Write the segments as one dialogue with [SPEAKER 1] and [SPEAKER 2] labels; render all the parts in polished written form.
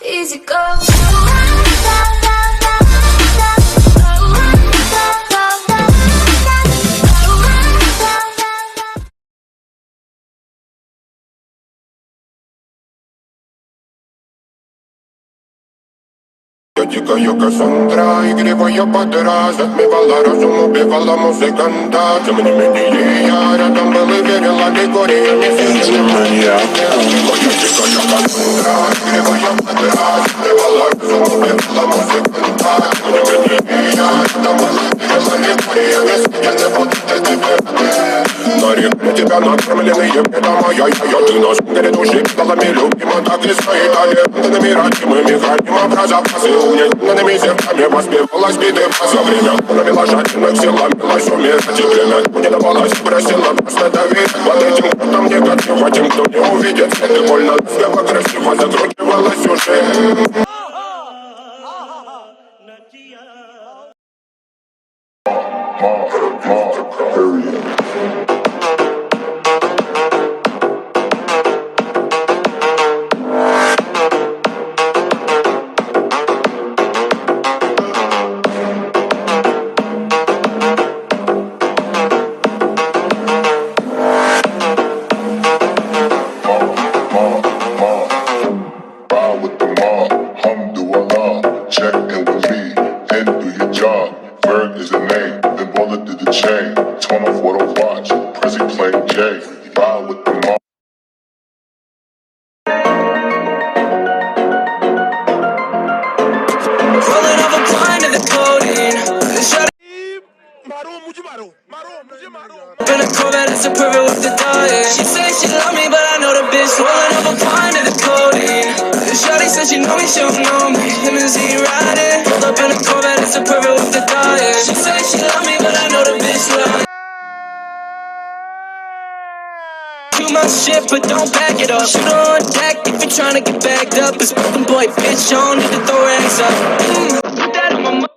[SPEAKER 1] easy go.
[SPEAKER 2] Я дикая Кассандра, игривая подра, затмевала разум, убивала музыканта. Тем не менее я рядом был и верил аллегориями священным. Я дикая Кассандра, игривая подра, затмевала разум, убивала музыканта. Тем не менее я рядом был и верил аллегориями священным. На реке тебя накормленные бедом, ай-яй-яй, ты нас грядущий педалами любима, так и свои талентами родимыми храним образопасы, угнетенными сердцами воспевалась биты во время навела жадных сил, ломилась умирать и племя не давалась, просила просто давить под этим кругом негатива, тем, кто не увидит свет, и больно ласково красиво закручивалась уже.
[SPEAKER 3] It's a perfect with the diet. She say she love me, but I know the bitch rolling up a pint of the codeine. Shawty said she know me, she don't know me. Limousine riding, pulled up in a Corvette. It's a perfect with the diet. She say she love me, but I know the bitch lying. Too much shit, but don't back it up. Shoot her on deck if you're trying to get backed up. It's fucking boy, bitch, I don't need to throw hands up. Put that in my mouth.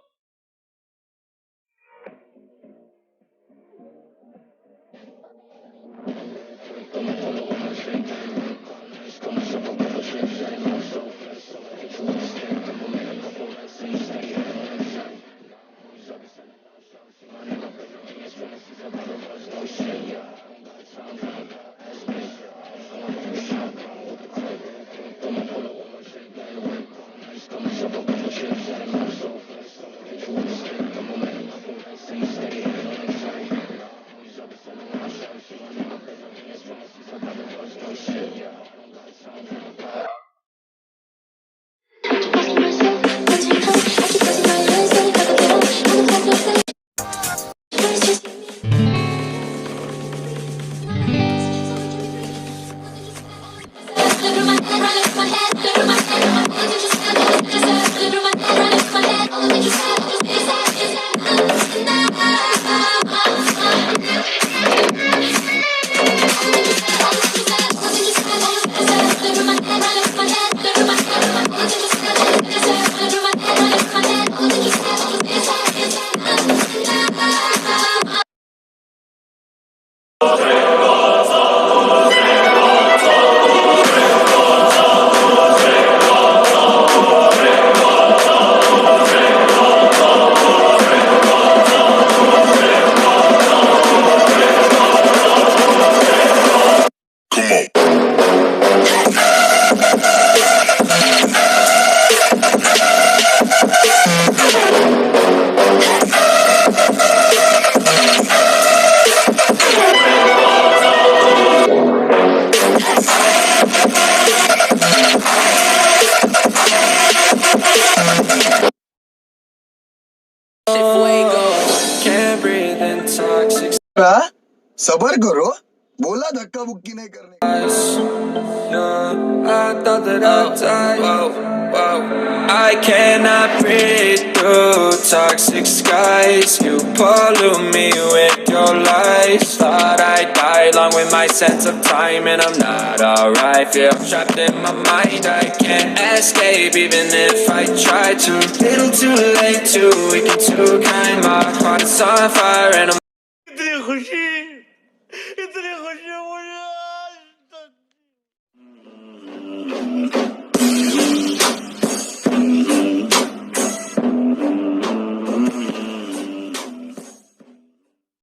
[SPEAKER 4] सबर करो बोला धक्का मुक्की नहीं करने
[SPEAKER 3] I thought that I'd die. I cannot breathe through toxic skies. You pollute me with your lies. Thought I'd die along with my sense of time, and I'm not alright. Feel trapped in my mind. I can't escape even if I try to. Little too late to weaken too kind. My heart is on fire and I'm
[SPEAKER 5] इतनी खुशी मुझे आज तक